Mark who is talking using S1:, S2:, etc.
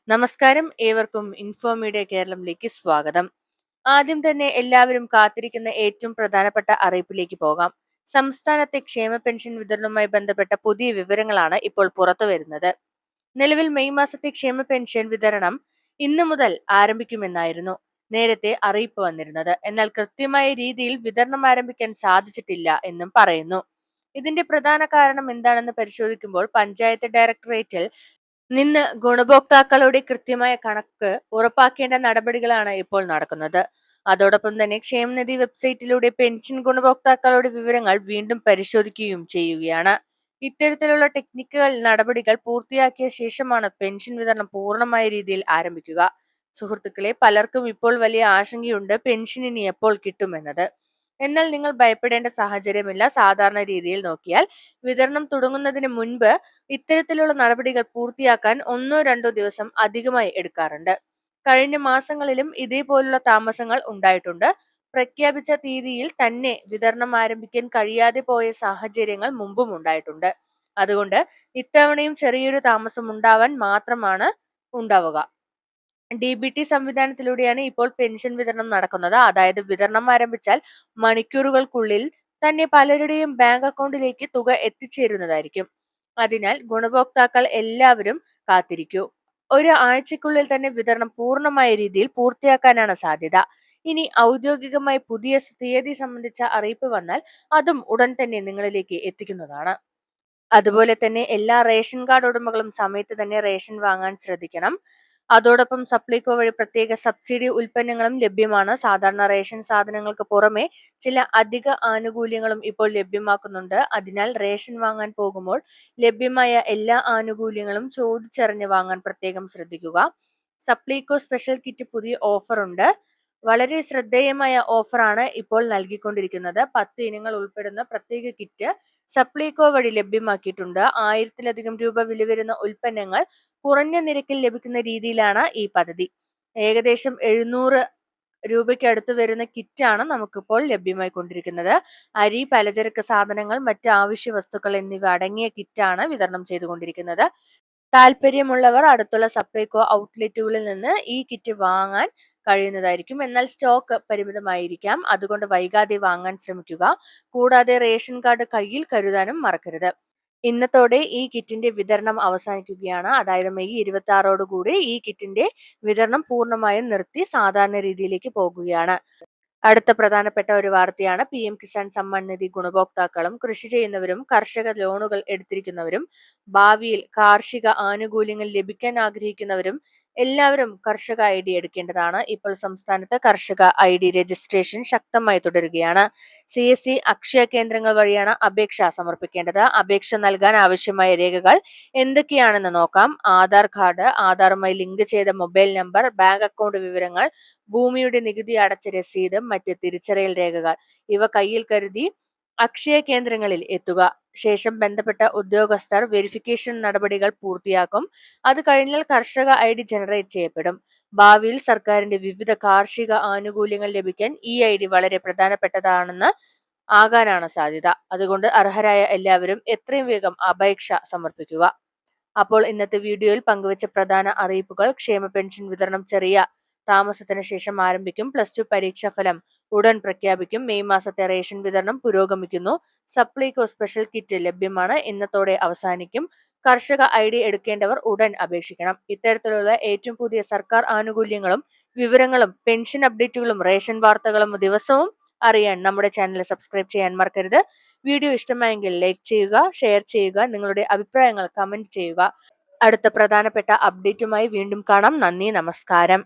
S1: നമസ്കാരം, ഏവർക്കും ഇൻഫോമീഡിയ കേരളത്തിലേക്ക് സ്വാഗതം. ആദ്യം തന്നെ എല്ലാവരും കാത്തിരിക്കുന്ന ഏറ്റവും പ്രധാനപ്പെട്ട അറിയിപ്പിലേക്ക് പോകാം. സംസ്ഥാനത്തെ ക്ഷേമ പെൻഷൻ വിതരണവുമായി ബന്ധപ്പെട്ട പുതിയ വിവരങ്ങളാണ് ഇപ്പോൾ പുറത്തു വരുന്നത്. നിലവിൽ മെയ് മാസത്തെ ക്ഷേമ പെൻഷൻ വിതരണം ഇന്നു മുതൽ ആരംഭിക്കുമെന്നായിരുന്നു നേരത്തെ അറിയിപ്പ് വന്നിരുന്നത്. എന്നാൽ കൃത്യമായ രീതിയിൽ വിതരണം ആരംഭിക്കാൻ സാധിച്ചിട്ടില്ല എന്നും പറയുന്നു. ഇതിന്റെ പ്രധാന കാരണം എന്താണെന്ന് പരിശോധിക്കുമ്പോൾ പഞ്ചായത്ത് ഡയറക്ടറേറ്റിൽ നിന്ന് ഗുണഭോക്താക്കളുടെ കൃത്യമായ കണക്ക് ഉറപ്പാക്കേണ്ട നടപടികളാണ് ഇപ്പോൾ നടക്കുന്നത്. അതോടൊപ്പം തന്നെ ക്ഷേമനിധി വെബ്സൈറ്റിലൂടെ പെൻഷൻ ഗുണഭോക്താക്കളുടെ വിവരങ്ങൾ വീണ്ടും പരിശോധിക്കുകയും ചെയ്യുകയാണ്. ഇത്തരത്തിലുള്ള ടെക്നിക്കൽ നടപടികൾ പൂർത്തിയാക്കിയ ശേഷമാണ് പെൻഷൻ വിതരണം പൂർണ്ണമായ രീതിയിൽ ആരംഭിക്കുക. സുഹൃത്തുക്കളെ, പലർക്കും ഇപ്പോൾ വലിയ ആശങ്കയുണ്ട് പെൻഷൻ ഇനി എപ്പോൾ കിട്ടുമെന്നത്. എന്നാൽ നിങ്ങൾ ഭയപ്പെടേണ്ട സാഹചര്യമില്ല. സാധാരണ രീതിയിൽ നോക്കിയാൽ വിതരണം തുടങ്ങുന്നതിന് മുൻപ് ഇത്തരത്തിലുള്ള നടപടികൾ പൂർത്തിയാക്കാൻ 1-2 ദിവസം അധികമായി എടുക്കാറുണ്ട്. കഴിഞ്ഞ മാസങ്ങളിലും ഇതേപോലുള്ള താമസങ്ങൾ ഉണ്ടായിട്ടുണ്ട്. പ്രഖ്യാപിച്ച തീയതിയിൽ തന്നെ വിതരണം ആരംഭിക്കാൻ കഴിയാതെ പോയ സാഹചര്യങ്ങൾ മുമ്പും ഉണ്ടായിട്ടുണ്ട്. അതുകൊണ്ട് ഇത്തവണയും ചെറിയൊരു താമസം ഉണ്ടാവാൻ മാത്രമാണ് ഉണ്ടാവുക. DBT സംവിധാനത്തിലൂടെയാണ് ഇപ്പോൾ പെൻഷൻ വിതരണം നടക്കുന്നത്. അതായത് വിതരണം ആരംഭിച്ചാൽ മണിക്കൂറുകൾക്കുള്ളിൽ തന്നെ പലരുടെയും ബാങ്ക് അക്കൗണ്ടിലേക്ക് തുക എത്തിച്ചേരുന്നതായിരിക്കും. അതിനാൽ ഗുണഭോക്താക്കൾ എല്ലാവരും കാത്തിരിക്കൂ. ഒരു ആഴ്ചക്കുള്ളിൽ തന്നെ വിതരണം പൂർണ്ണമായ രീതിയിൽ പൂർത്തിയാക്കാനാണ് സാധ്യത. ഇനി ഔദ്യോഗികമായി പുതിയ തീയതി സംബന്ധിച്ച അറിയിപ്പ് വന്നാൽ അതും ഉടൻ തന്നെ നിങ്ങളിലേക്ക് എത്തിക്കുന്നതാണ്. അതുപോലെ തന്നെ എല്ലാ റേഷൻ കാർഡ് ഉടമകളും സമയത്ത് തന്നെ റേഷൻ വാങ്ങാൻ ശ്രദ്ധിക്കണം. അതോടൊപ്പം സപ്ലൈകോ വഴി പ്രത്യേക സബ്സിഡി ഉൽപ്പന്നങ്ങളും ലഭ്യമാണ്. സാധാരണ റേഷൻ സാധനങ്ങൾക്ക് പുറമെ ചില അധിക ആനുകൂല്യങ്ങളും ഇപ്പോൾ ലഭ്യമാക്കുന്നുണ്ട്. അതിനാൽ റേഷൻ വാങ്ങാൻ പോകുമ്പോൾ ലഭ്യമായ എല്ലാ ആനുകൂല്യങ്ങളും ചോദിച്ചറിഞ്ഞ് വാങ്ങാൻ പ്രത്യേകം ശ്രദ്ധിക്കുക. സപ്ലൈകോ സ്പെഷ്യൽ കിറ്റ് പുതിയ ഓഫർ ഉണ്ട്. വളരെ ശ്രദ്ധേയമായ ഓഫറാണ് ഇപ്പോൾ നൽകിക്കൊണ്ടിരിക്കുന്നത്. 10 ഇനങ്ങൾ ഉൾപ്പെടുന്ന പ്രത്യേക കിറ്റ് സപ്ലൈകോ വഴി ലഭ്യമാക്കിയിട്ടുണ്ട്. 1000-ലധികം രൂപ വില വരുന്ന ഉൽപ്പന്നങ്ങൾ കുറഞ്ഞ നിരക്കിൽ ലഭിക്കുന്ന രീതിയിലാണ് ഈ പദ്ധതി. ഏകദേശം 700 രൂപയ്ക്ക് അടുത്ത് വരുന്ന കിറ്റാണ് നമുക്കിപ്പോൾ ലഭ്യമായി കൊണ്ടിരിക്കുന്നത്. അരി, പലചരക്ക് സാധനങ്ങൾ, മറ്റ് ആവശ്യ വസ്തുക്കൾ എന്നിവ അടങ്ങിയ കിറ്റാണ് വിതരണം ചെയ്തുകൊണ്ടിരിക്കുന്നത്. താല്പര്യമുള്ളവർ അടുത്തുള്ള സപ്ലൈകോ ഔട്ട്ലെറ്റുകളിൽ നിന്ന് ഈ കിറ്റ് വാങ്ങാൻ കഴിയുന്നതായിരിക്കും. എന്നാൽ സ്റ്റോക്ക് പരിമിതമായിരിക്കാം. അതുകൊണ്ട് വൈകാതെ വാങ്ങാൻ ശ്രമിക്കുക. കൂടാതെ റേഷൻ കാർഡ് കയ്യിൽ കരുതാനും മറക്കരുത്. ഇന്നത്തോടെ ഈ കിറ്റിന്റെ വിതരണം അവസാനിക്കുകയാണ്. അതായത് മെയ് 26 ഈ കിറ്റിന്റെ വിതരണം പൂർണ്ണമായും നിർത്തി സാധാരണ രീതിയിലേക്ക് പോകുകയാണ്. അടുത്ത പ്രധാനപ്പെട്ട ഒരു വാർത്തയാണ് PM കിസാൻ സമ്മാൻ നിധി ഗുണഭോക്താക്കളും കൃഷി ചെയ്യുന്നവരും കർഷക ലോണുകൾ എടുത്തിരിക്കുന്നവരും ഭാവിയിൽ കാർഷിക ആനുകൂല്യങ്ങൾ ലഭിക്കാൻ ആഗ്രഹിക്കുന്നവരും എല്ലാവരും കർഷക ID എടുക്കേണ്ടതാണ്. ഇപ്പോൾ സംസ്ഥാനത്ത് കർഷക ID രജിസ്ട്രേഷൻ ശക്തമായി തുടരുകയാണ്. CSC അക്ഷയ കേന്ദ്രങ്ങൾ വഴിയാണ് അപേക്ഷ സമർപ്പിക്കേണ്ടത്. അപേക്ഷ നൽകാൻ ആവശ്യമായ രേഖകൾ എന്തൊക്കെയാണെന്ന് നോക്കാം. ആധാർ കാർഡ്, ആധാറുമായി ലിങ്ക് ചെയ്ത മൊബൈൽ നമ്പർ, ബാങ്ക് അക്കൗണ്ട് വിവരങ്ങൾ, ഭൂമിയുടെ നികുതി അടച്ച രസീത്, മറ്റ് തിരിച്ചറിയൽ രേഖകൾ ഇവ കയ്യിൽ കരുതി അക്ഷയ കേന്ദ്രങ്ങളിൽ എത്തുക. ശേഷം ബന്ധപ്പെട്ട ഉദ്യോഗസ്ഥർ വെരിഫിക്കേഷൻ നടപടികൾ പൂർത്തിയാക്കും. അത് കഴിഞ്ഞാൽ കർഷക ID ജനറേറ്റ് ചെയ്യപ്പെടും. ഭാവിയിൽ സർക്കാരിന്റെ വിവിധ കാർഷിക ആനുകൂല്യങ്ങൾ ലഭിക്കാൻ ഈ ID വളരെ പ്രധാനപ്പെട്ടതാണെന്ന് ആകാനാണ് സാധ്യത. അതുകൊണ്ട് അർഹരായ എല്ലാവരും എത്രയും വേഗം അപേക്ഷ സമർപ്പിക്കുക. അപ്പോൾ ഇന്നത്തെ വീഡിയോയിൽ പങ്കുവച്ച പ്രധാന അറിയിപ്പുകൾ: ക്ഷേമ പെൻഷൻ വിതരണം ചെറിയ താമസത്തിന് ശേഷം ആരംഭിക്കും. +2 പരീക്ഷാ ഫലം ഉടൻ പ്രഖ്യാപിക്കും. മെയ് മാസത്തെ റേഷൻ വിതരണം പുരോഗമിക്കുന്നു. സപ്ലൈകോ സ്പെഷ്യൽ കിറ്റ് ലഭ്യമാണ്. ഇന്നത്തോടെ അവസാനിക്കും. കർഷക ID എടുക്കേണ്ടവർ ഉടൻ അപേക്ഷിക്കണം. ഇത്തരത്തിലുള്ള ഏറ്റവും പുതിയ സർക്കാർ ആനുകൂല്യങ്ങളും വിവരങ്ങളും പെൻഷൻ അപ്ഡേറ്റുകളും റേഷൻ വാർത്തകളും ദിവസവും അറിയാൻ നമ്മുടെ ചാനൽ സബ്സ്ക്രൈബ് ചെയ്യാൻ മറക്കരുത്. വീഡിയോ ഇഷ്ടമായെങ്കിൽ ലൈക്ക് ചെയ്യുക, ഷെയർ ചെയ്യുക, നിങ്ങളുടെ അഭിപ്രായങ്ങൾ കമന്റ് ചെയ്യുക. അടുത്ത പ്രധാനപ്പെട്ട അപ്ഡേറ്റുമായി വീണ്ടും കാണാം. നന്ദി, നമസ്കാരം.